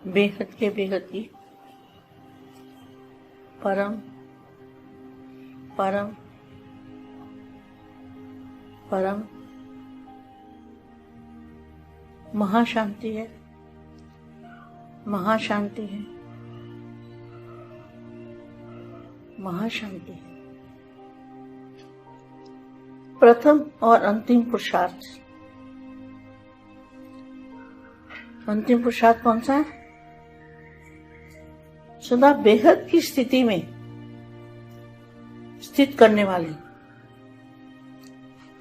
बेहद के बेहद की परम परम परम महाशांति है, महाशांति है, महाशांति है। प्रथम और अंतिम पुरुषार्थ। अंतिम पुरुषार्थ कौन सा है? सदा बेहद की स्थिति में स्थित करने वाले।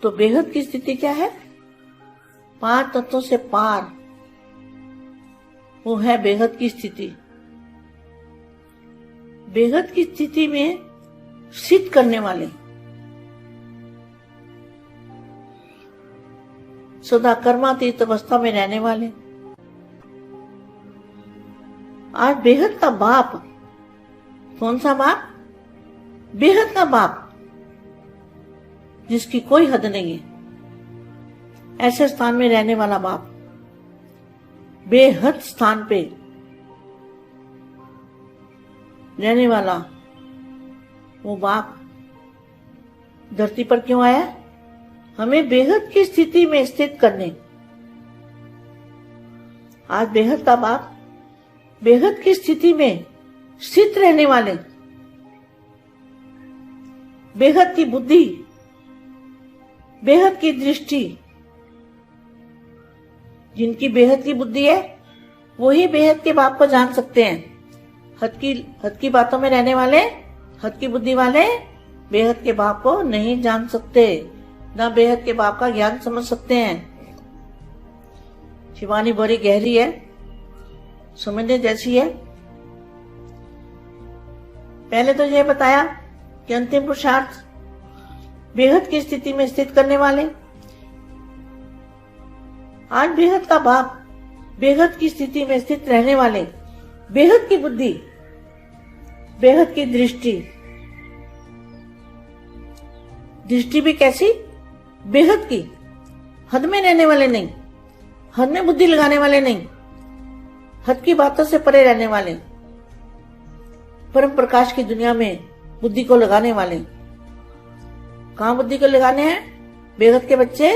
तो बेहद की स्थिति क्या है? 5 तत्वों से पार, वो है बेहद की स्थिति। बेहद की स्थिति में स्थित करने वाले, सदा कर्मातीत अवस्था में रहने वाले। आज बेहद का बाप, कौन सा बाप? बेहद का बाप, जिसकी कोई हद नहीं है, ऐसे स्थान में रहने वाला बाप, बेहद स्थान पे रहने वाला वो बाप धरती पर क्यों आया? हमें बेहद की स्थिति में स्थित करने। आज बेहद का बाप बेहद की स्थिति में स्थित रहने वाले, बेहद की बुद्धि, बेहद की दृष्टि, जिनकी बेहद की बुद्धि है वही बेहद के बाप को जान सकते हैं। हद की बातों में रहने वाले, हद की बुद्धि वाले बेहद के बाप को नहीं जान सकते, ना बेहद के बाप का ज्ञान समझ सकते हैं। शिवानी बड़ी गहरी है, समझने जैसी है। पहले तो यह बताया कि अंतिम पुरुषार्थ बेहद की स्थिति में स्थित करने वाले। आज बेहद का बाप बेहद की स्थिति में स्थित रहने वाले, बेहद की बुद्धि, बेहद की दृष्टि। दृष्टि भी कैसी? बेहद की, हद में रहने वाले नहीं, हद में बुद्धि लगाने वाले नहीं, हद की बातों से परे रहने वाले, परम प्रकाश की दुनिया में बुद्धि को लगाने वाले। कहां बुद्धि को लगाने हैं? बेहद के बच्चे,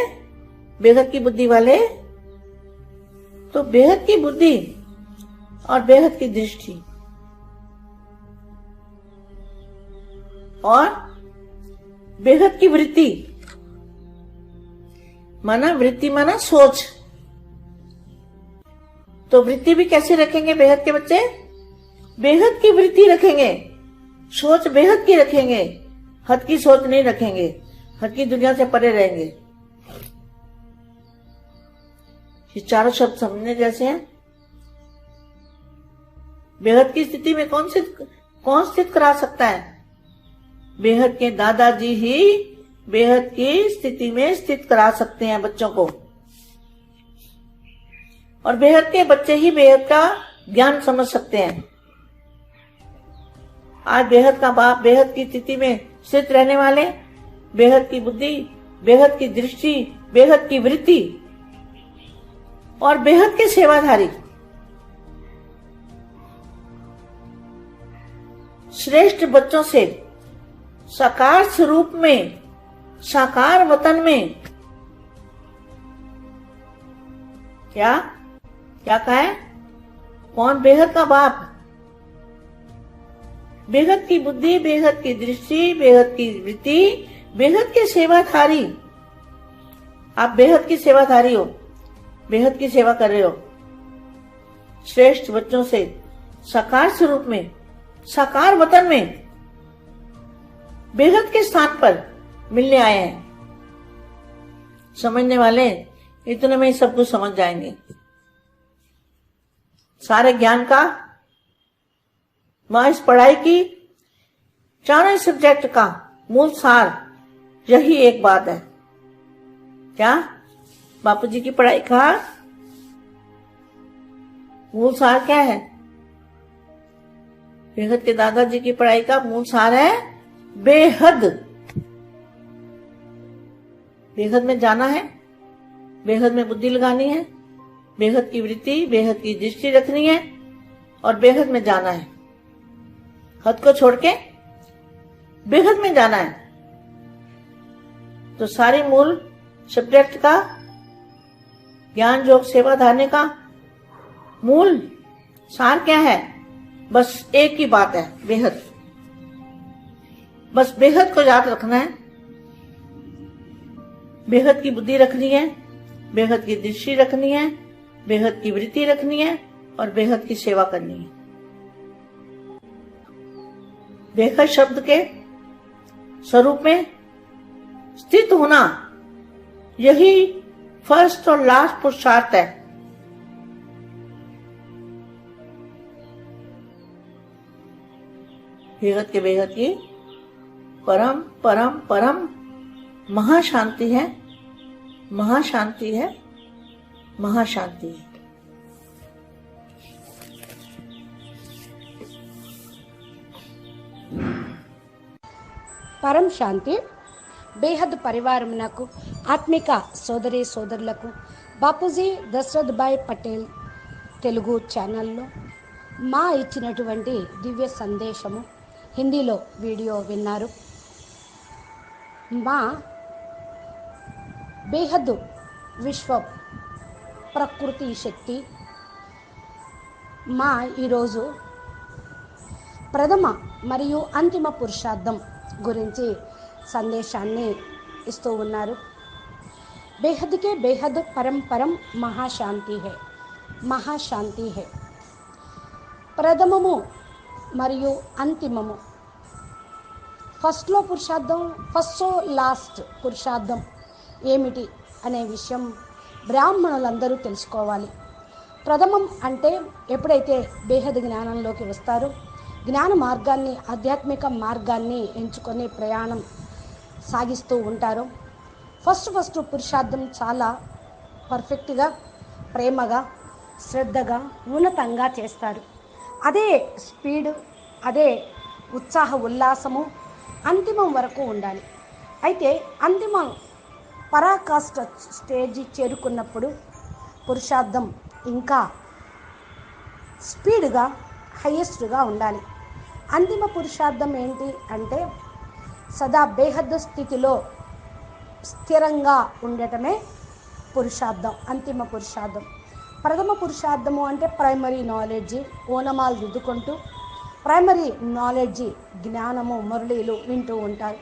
बेहद की बुद्धि वाले। तो बेहद की बुद्धि और बेहद की दृष्टि और बेहद की वृत्ति, माना वृत्ति माना सोच। तो वृत्ति भी कैसे रखेंगे बेहद के बच्चे? बेहद की वृत्ति रखेंगे, सोच बेहद की रखेंगे, हद की सोच नहीं रखेंगे, हद की दुनिया से परे रहेंगे। ये चारों शब्द समझने जैसे हैं। बेहद की स्थिति में कौन स्थित करा सकता है? बेहद के दादाजी ही बेहद की स्थिति में स्थित करा सकते हैं बच्चों को, और बेहद के बच्चे ही बेहद का ज्ञान समझ सकते हैं। आज बेहद का बाप बेहद की स्थिति में स्थित रहने वाले, बेहद की बुद्धि, बेहद की दृष्टि, बेहद की वृत्ति और बेहद के सेवाधारी, श्रेष्ठ बच्चों से साकार स्वरूप में, साकार वतन में क्या कहा है? कौन? बेहद का बाप, बेहद की बुद्धि, बेहद की दृष्टि, बेहद की वृत्ति, बेहद के सेवाधारी। आप बेहद की सेवाधारी हो, बेहद की सेवा कर रहे हो। श्रेष्ठ बच्चों से साकार स्वरूप में, साकार वतन में, बेहद के स्थान पर मिलने आए हैं। समझने वाले इतने में ही सब कुछ समझ जाएंगे। सारे ज्ञान का, वहां इस पढ़ाई की, चारों सब्जेक्ट का मूल सार यही एक बात है। क्या? बापूजी की पढ़ाई का मूल सार क्या है? बेहद के दादाजी की पढ़ाई का मूल सार है बेहद। बेहद में जाना है, बेहद में बुद्धि लगानी है, बेहद की वृत्ति, बेहद की दृष्टि रखनी है और बेहद में जाना है। हद को छोड़ के बेहद में जाना है। तो सारी मूल सब्जेक्ट का ज्ञान योग सेवा धारने का मूल सार क्या है? बस एक ही बात है, बेहद। बस बेहद को याद रखना है, बेहद की बुद्धि रखनी है, बेहद की दृष्टि रखनी है, बेहद की वृत्ति रखनी है और बेहद की सेवा करनी है। बेहद शब्द के स्वरूप में स्थित होना, यही फर्स्ट और लास्ट पुरुषार्थ है। बेहद के बेहद की परम परम परम महाशांति है, महाशांति है, महाशांति है। పరం శాంతి బేహద్ పరివారమునకు ఆత్మిక సోదరి సోదరులకు బాపూజీ దశరథ్ భాయ్ పటేల్ తెలుగు ఛానల్లో మా ఇచ్చినటువంటి దివ్య సందేశము హిందీలో వీడియో విన్నారు. మా బేహద్ విశ్వ ప్రకృతి శక్తి మా ఈరోజు ప్రథమ మరియు అంతిమ పురుషార్థం గురించి సందేశాన్ని ఇస్తూ ఉన్నారు. బేహద్కే బేహద్ పరం మహాశాంతి హై, మహాశాంతి హై. ప్రథమము మరియు అంతిమము, ఫస్ట్లో పురుషార్థం, ఫస్ట్ లాస్ట్ పురుషార్థం ఏమిటి అనే విషయం బ్రాహ్మణులందరూ తెలుసుకోవాలి. ప్రథమం అంటే ఎప్పుడైతే బేహద్ జ్ఞానంలోకి వస్తారో, జ్ఞాన మార్గాన్ని, ఆధ్యాత్మిక మార్గాన్ని ఎంచుకొని ప్రయాణం సాగిస్తూ ఉంటారు. ఫస్ట్ పురుషార్థం చాలా పర్ఫెక్ట్గా, ప్రేమగా, శ్రద్ధగా, ఉన్నతంగా చేస్తారు. అదే స్పీడ్, అదే ఉత్సాహ ఉల్లాసము అంతిమం వరకు ఉండాలి. అయితే అంతిమం పరాకాష్ఠ స్టేజ్ చేరుకున్నప్పుడు పురుషార్థం ఇంకా స్పీడ్గా, హైయెస్ట్గా ఉండాలి. అంతిమ పురుషార్థం ఏంటి అంటే సదా బేహద్ స్థితిలో స్థిరంగా ఉండటమే పురుషార్థం, అంతిమ పురుషార్థం. ప్రథమ పురుషార్థము అంటే ప్రైమరీ నాలెడ్జి, ఓనమాలు దిద్దుకుంటూ ప్రైమరీ నాలెడ్జి, జ్ఞానము, మురళీలు వింటూ ఉంటారు.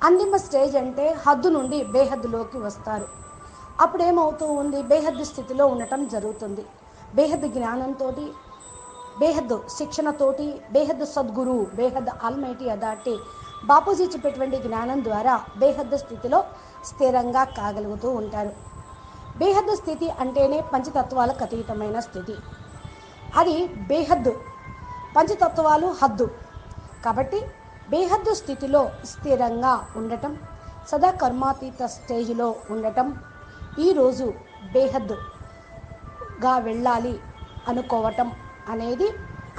అంతిమ స్టేజ్ అంటే హద్దు నుండి బేహద్దులోకి వస్తారు. అప్పుడు ఏమవుతూ ఉంది? బేహద్ స్థితిలో ఉండటం జరుగుతుంది. బేహద్ జ్ఞానంతో, బేహద్ శిక్షణతోటి, బేహద్ సద్గురు, బేహద్ ఆల్మైటీ అథారిటీ బాపూజీ చెప్పేటువంటి జ్ఞానం ద్వారా బేహద్ స్థితిలో స్థిరంగా కాగలుగుతూ ఉంటారు. బేహద్ స్థితి అంటేనే పంచతత్వాలకు అతీతమైన స్థితి. అది బేహద్, పంచతత్వాలు హద్దు. కాబట్టి బేహద్ స్థితిలో స్థిరంగా ఉండటం, సదా కర్మాతీత స్టేజ్లో ఉండటం, ఈరోజు బేహద్గా వెళ్ళాలి అనుకోవటం అనేది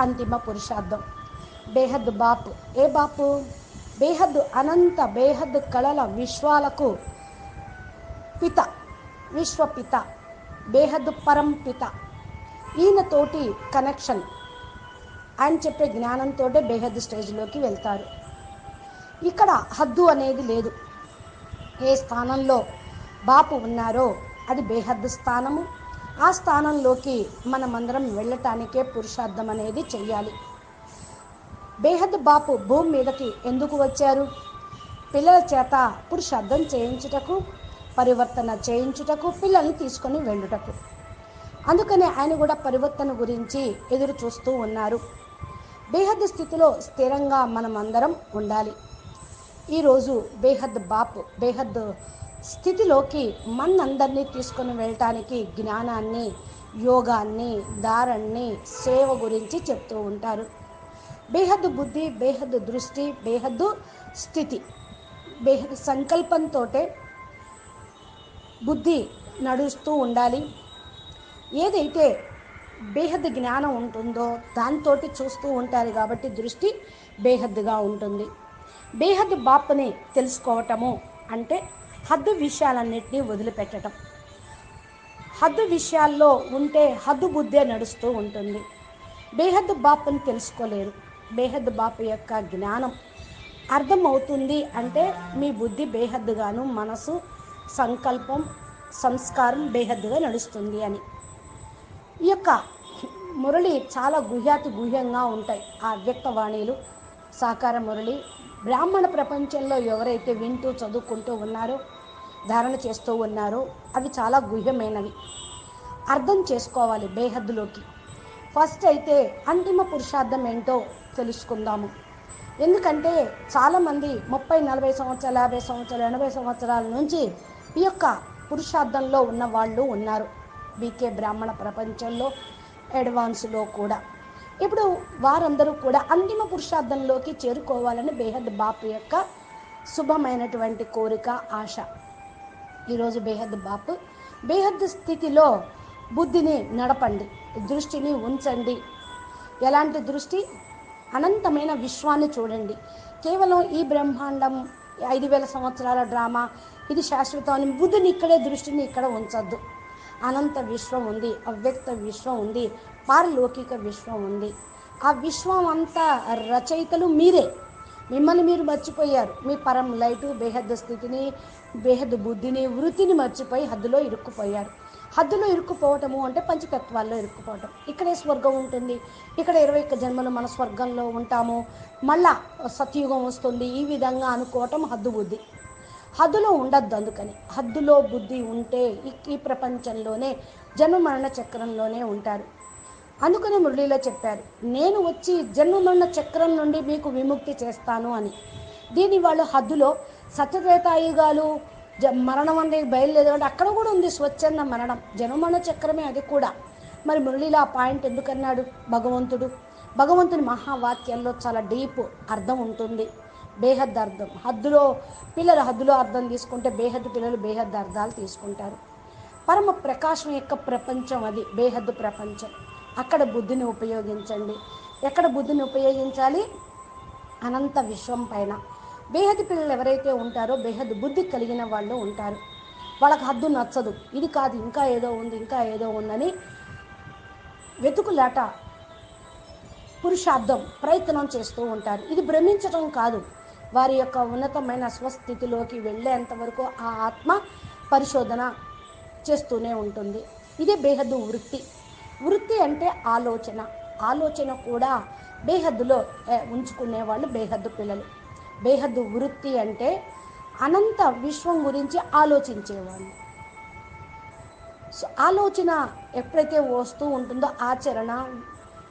అంతిమ పురుషార్థం. బేహద్ బాపు, ఏ బాపు? బేహద్ అనంత బేహద్ కళల విశ్వాలకు పిత, విశ్వపిత, బేహద్ పరం పిత. ఈయనతోటి కనెక్షన్, ఆయన చెప్పే జ్ఞానంతో బేహద్ స్టేజ్లోకి వెళ్తారు. ఇక్కడ హద్దు అనేది లేదు. ఏ స్థానంలో బాపు ఉన్నారో అది బేహద్ స్థానము. ఆ స్థానంలోకి మనమందరం వెళ్ళటానికే పురుషార్థం అనేది చెయ్యాలి. బేహద్ బాపు భూమి మీదకి ఎందుకు వచ్చారు? పిల్లల చేత పురుషార్థం చేయించుటకు, పరివర్తన చేయించుటకు, పిల్లల్ని తీసుకొని వెళ్ళుటకు. అందుకనే ఆయన కూడా పరివర్తన గురించి ఎదురు చూస్తూ ఉన్నారు. బేహద్ స్థితిలో స్థిరంగా మనమందరం ఉండాలి. ఈరోజు బేహద్ బాపు బేహద్ స్థితిలోకి మనందరినీ తీసుకొని వెళ్ళటానికి జ్ఞానాన్ని, యోగాన్ని, ధారణని, సేవ గురించి చెప్తూ ఉంటారు. బేహద్ బుద్ధి, బేహద్ దృష్టి, బేహద్ స్థితి, బేహద్ సంకల్పంతో బుద్ధి నడుస్తూ ఉండాలి. ఏదైతే బేహద్ జ్ఞానం ఉంటుందో దాంతో చూస్తూ ఉంటారు కాబట్టి దృష్టి బేహద్గా ఉంటుంది. బేహద్ బాపుని తెలుసుకోవటము అంటే హద్దు విషయాలన్నింటినీ వదిలిపెట్టడం. హద్దు విషయాల్లో ఉంటే హద్దు బుద్ధే నడుస్తూ ఉంటుంది. బేహద్దు బాపుని తెలుసుకోలేరు. బేహద్దు బాపు యొక్క జ్ఞానం అర్థమవుతుంది అంటే మీ బుద్ధి బేహద్దుగాను, మనసు, సంకల్పం, సంస్కారం బేహద్దుగా నడుస్తుంది అని. ఈ యొక్క మురళి చాలా గుహ్యాతి గుహ్యంగా ఉంటాయి. ఆ అవ్యక్తవాణిలు, సాకార మురళి బ్రాహ్మణ ప్రపంచంలో ఎవరైతే వింటూ చదువుకుంటూ ఉన్నారో, ధారణ చేస్తూ ఉన్నారో అవి చాలా గుహ్యమైనవి. అర్థం చేసుకోవాలి బేహద్దులోకి. ఫస్ట్ అయితే అంతిమ పురుషార్థం ఏంటో తెలుసుకుందాము. ఎందుకంటే చాలామంది 30-40 సంవత్సరాలు, 50 సంవత్సరాలు, 80 సంవత్సరాల నుంచి ఈ యొక్క పురుషార్థంలో ఉన్న వాళ్ళు ఉన్నారు. బీకే బ్రాహ్మణ ప్రపంచంలో అడ్వాన్స్లో కూడా. ఇప్పుడు వారందరూ కూడా అంతిమ పురుషార్థంలోకి చేరుకోవాలని బేహద్ బాపు యొక్క శుభమైనటువంటి కోరిక, ఆశ. ఈరోజు బేహద్ బాపు బేహద్ స్థితిలో బుద్ధిని నడపండి, దృష్టిని ఉంచండి. ఎలాంటి దృష్టి? అనంతమైన విశ్వాన్ని చూడండి. కేవలం ఈ బ్రహ్మాండం 5000 సంవత్సరాల డ్రామా ఇది శాశ్వతం అని బుద్ధిని ఇక్కడే, దృష్టిని ఇక్కడ ఉంచద్దు. అనంత విశ్వం ఉంది, అవ్యక్త విశ్వం ఉంది, పారలౌకిక విశ్వం ఉంది. ఆ విశ్వం అంతా రచయితలు మీరే. మిమ్మల్ని మీరు మర్చిపోయారు. మీ పరం లైటు బేహద్దు స్థితిని, బేహద్దు బుద్ధిని, వృత్తిని మర్చిపోయి హద్దులో ఇరుక్కుపోయారు. హద్దులో ఇరుక్కుపోవటము అంటే పంచతత్వాల్లో ఇరుక్కుపోవటం. ఇక్కడే స్వర్గం ఉంటుంది, ఇక్కడ 21 జన్మలు మన స్వర్గంలో ఉంటాము, మళ్ళా సత్యుగం వస్తుంది, ఈ విధంగా అనుకోవటం హద్దు బుద్ధి. హద్దులో ఉండద్దు. అందుకని హద్దులో బుద్ధి ఉంటే ఈ ప్రపంచంలోనే జన్మ మరణ చక్రంలోనే ఉంటారు. అందుకని మురళిలో చెప్పారు, నేను వచ్చి జన్మ మరణ చక్రం నుండి మీకు విముక్తి చేస్తాను అని. దీన్ని వాళ్ళు హద్దులో సత్యత్రేతాయుగాలు మరణం అనేది బయలుదేరు అంటే అక్కడ కూడా ఉంది స్వచ్ఛంద మరణం, జన్మమరణ చక్రమే అది కూడా. మరి మురళిలో ఆ పాయింట్ ఎందుకన్నాడు భగవంతుని మహావాక్యాల్లో చాలా డీప్ అర్థం ఉంటుంది. బేహద్ అర్థం. హద్దులో పిల్లలు హద్దులో అర్థం తీసుకుంటే బేహద్దు పిల్లలు బేహద్దు అర్థాలు తీసుకుంటారు. పరమ ప్రకాశం యొక్క ప్రపంచం అది బేహద్దు ప్రపంచం. అక్కడ బుద్ధిని ఉపయోగించండి. ఎక్కడ బుద్ధిని ఉపయోగించాలి? అనంత విశ్వం పైన. బేహద్దు పిల్లలు ఎవరైతే ఉంటారో బేహద్దు బుద్ధి కలిగిన వాళ్ళు ఉంటారు. వాళ్ళకి హద్దు నచ్చదు. ఇది కాదు, ఇంకా ఏదో ఉంది, ఇంకా ఏదో ఉందని వెతుకులాట, పురుషార్థం, ప్రయత్నం చేస్తూ ఉంటారు. ఇది భ్రమించడం కాదు, వారి యొక్క ఉన్నతమైన స్వస్థితిలోకి వెళ్ళేంత వరకు ఆ ఆత్మ పరిశోధన చేస్తూనే ఉంటుంది. ఇదే బేహద్దు వృత్తి. వృత్తి అంటే ఆలోచన. ఆలోచన కూడా బేహద్దులో ఉంచుకునే వాళ్ళు బేహద్దు పిల్లలు. బేహద్దు వృత్తి అంటే అనంత విశ్వం గురించి ఆలోచించేవాళ్ళు. సో ఆలోచన ఎప్పుడైతే వస్తూ ఉంటుందో ఆచరణ,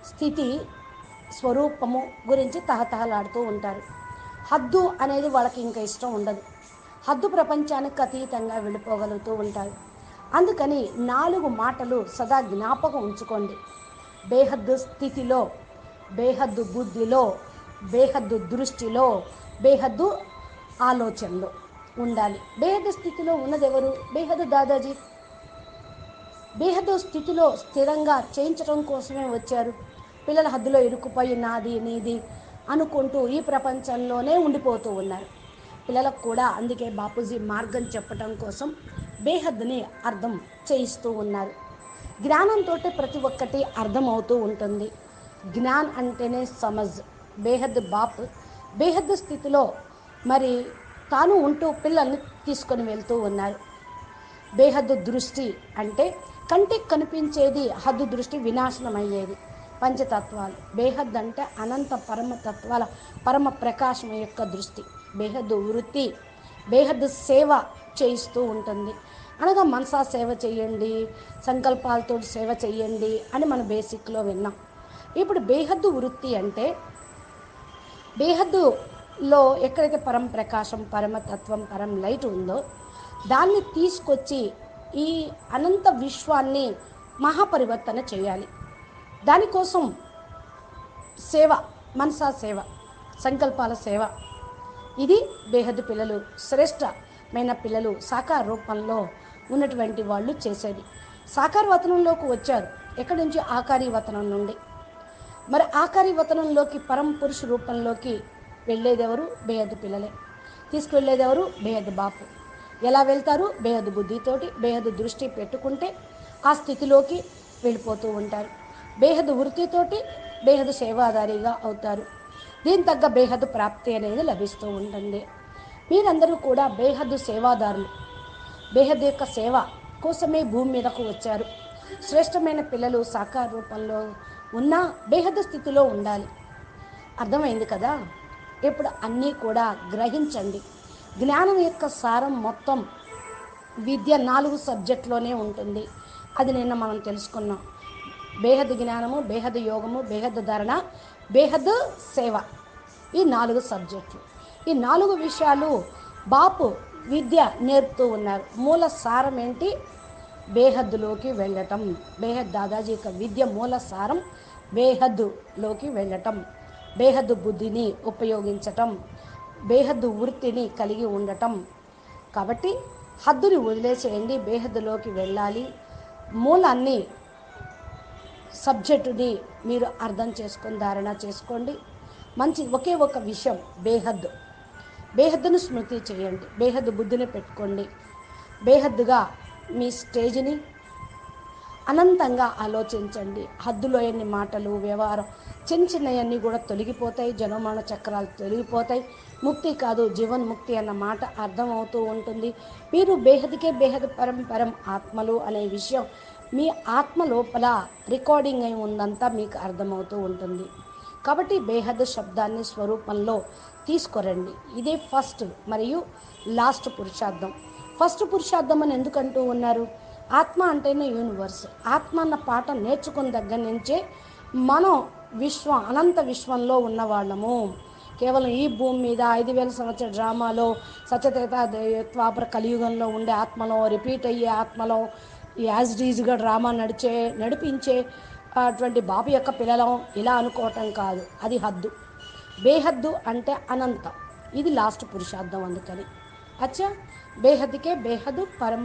స్థితి, స్వరూపము గురించి తహతహలాడుతూ ఉంటారు. హద్దు అనేది వాళ్ళకి ఇంకా ఇష్టం ఉండదు. హద్దు ప్రపంచానికి అతీతంగా వెళ్ళిపోగలుగుతూ ఉంటారు. అందుకని 4 మాటలు సదా జ్ఞాపకం ఉంచుకోండి. బేహద్దు స్థితిలో, బేహద్దు బుద్ధిలో, బేహద్దు దృష్టిలో, బేహద్దు ఆలోచనలో ఉండాలి. బేహద్దు స్థితిలో ఉన్నది ఎవరు? బేహద్దు దాదాజీ. బేహద్దు స్థితిలో స్థిరంగా చేయించడం కోసమే వచ్చారు. పిల్లల హద్దులో ఇరుక్కుపోయి నాది నీది అనుకుంటూ ఈ ప్రపంచంలోనే ఉండిపోతూ ఉన్నారు. పిల్లలకు కూడా అందుకే బాపూజీ మార్గం చెప్పటం కోసం బేహద్దుని అర్థం చేయిస్తూ ఉన్నారు. జ్ఞానంతో ప్రతి ఒక్కటి అర్థమవుతూ ఉంటుంది. జ్ఞాన్ అంటేనే సమజ్. బేహద్ బాప్ బేహద్దు స్థితిలో మరి తాను ఉంటూ పిల్లల్ని తీసుకొని వెళ్తూ ఉన్నారు. బేహద్దు దృష్టి అంటే కంటికి కనిపించేది, హద్దు దృష్టి వినాశనం అయ్యేది. పంచతత్వాలు. బేహద్ అంటే అనంత పరమతత్వాల పరమ ప్రకాశం యొక్క దృష్టి. బేహద్దు వృత్తి, బేహద్దు సేవ చేయిస్తూ ఉంటుంది. అనగా మనసా సేవ చేయండి, సంకల్పాలతో సేవ చేయండి అని మనం బేసిక్లో విన్నాం. ఇప్పుడు బేహద్దు వృత్తి అంటే బేహద్దులో ఎక్కడైతే పరం ప్రకాశం, పరమతత్వం, పరం లైట్ ఉందో దాన్ని తీసుకొచ్చి ఈ అనంత విశ్వాన్ని మహాపరివర్తన చేయాలి. దానికోసం సేవ, మనసా సేవ, సంకల్పాల సేవ. ఇది బేహద్దు పిల్లలు, శ్రేష్టమైన పిల్లలు సాకార రూపంలో ఉన్నటువంటి వాళ్ళు చేసేది. సాకార వతనంలోకి వచ్చారు. ఎక్కడి నుంచి? ఆకారీ వతనం నుండి. మరి ఆకారీ వతనంలోకి పరం పురుష రూపంలోకి వెళ్ళేదెవరు? బేహద్దు పిల్లలే. తీసుకువెళ్ళేదెవరు? బేహద్దు బాపు. ఎలా వెళ్తారు? బేహద్దు బుద్ధితోటి, బేహద్దు దృష్టి పెట్టుకుంటే ఆ స్థితిలోకి వెళ్ళిపోతూ ఉంటారు. బేహద్దు వృత్తితోటి బేహద్ సేవాదారిగా అవుతారు. దీని తగ్గ బేహద్ ప్రాప్తి అనేది లభిస్తూ ఉంటుంది. మీరందరూ కూడా బేహద్ సేవాదారులు. బేహద్ యొక్క సేవ కోసమే భూమి మీదకు వచ్చారు. శ్రేష్టమైన పిల్లలు సాకార రూపంలో ఉన్న బేహద్ స్థితిలో ఉండాలి. అర్థమైంది కదా? ఇప్పుడు అన్నీ కూడా గ్రహించండి. జ్ఞానం యొక్క సారం మొత్తం విద్య 4 సబ్జెక్టులోనే ఉంటుంది. అది నిన్న మనం తెలుసుకున్నాం. బేహద్ జ్ఞానము, బేహద్ యోగము, బేహద్ ధారణ, బేహద్ సేవ. ఈ 4 సబ్జెక్టులు. ఈ 4 విషయాలు బాపు విద్య నేర్పుతూ ఉన్నారు. మూల సారం ఏంటి? బేహద్దులోకి వెళ్ళటం. బేహద్ దాదాజీ యొక్క విద్య మూల సారం బేహద్దులోకి వెళ్ళటం, బేహద్దు బుద్ధిని ఉపయోగించటం, బేహద్దు వృత్తిని కలిగి ఉండటం. కాబట్టి హద్దుని వదిలేసేయండి, బేహద్దులోకి వెళ్ళాలి. మూలాన్ని సబ్జెక్టుని మీరు అర్థం చేసుకొని ధారణ చేసుకోండి. మంచి ఒకే ఒక విషయం బేహద్దును స్మృతి చేయండి, బేహద్దు బుద్ధిని పెట్టుకోండి. బేహద్దుగా మీ స్టేజ్ని అనంతంగా ఆలోచించండి. హద్దులో ఎన్ని మాటలు, వ్యవహారం చిన్న చిన్నవన్నీ కూడా తొలగిపోతాయి. జనమాన చక్రాలు తొలగిపోతాయి. ముక్తి కాదు జీవన్ముక్తి అన్న మాట అర్థమవుతూ ఉంటుంది. మీరు బేహద్కే బేహద్ పరం ఆత్మలు అనే విషయం మీ ఆత్మ లోపల రికార్డింగ్ అయి ఉందంతా మీకు అర్థమవుతూ ఉంటుంది. కాబట్టి బేహద్ శబ్దాన్ని స్వరూపంలో తీసుకురండి. ఇదే ఫస్ట్ మరియు లాస్ట్ పురుషార్థం. ఫస్ట్ పురుషార్థం అని ఎందుకంటూ ఉన్నారు? ఆత్మ అంటేనే యూనివర్స్. ఆత్మ అన్న పాట నేర్చుకున్న దగ్గర నుంచే మనం అనంత విశ్వంలో ఉన్నవాళ్ళము. కేవలం ఈ భూమి మీద 5000 సంవత్సరాల డ్రామాలో సత్యతేత ద్వాపర కలియుగంలో ఉండే ఆత్మలో, రిపీట్ అయ్యే ఆత్మలో, యాజ్ డీజ్గా డ్రామా నడిపించే అటువంటి బాబు యొక్క పిల్లలం ఇలా అనుకోవటం కాదు. అది హద్దు. బేహద్దు అంటే అనంతం. ఇది లాస్ట్ పురుషార్థం. అందుకని అచ్చా బేహద్కే బేహద్ పరం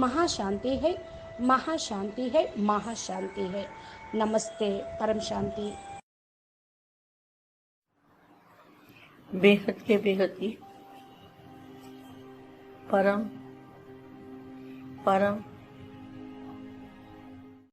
महाशांति है, महाशांति है, महाशांति है। नमस्ते, परम शांति। बेहद के बेहद की परम परम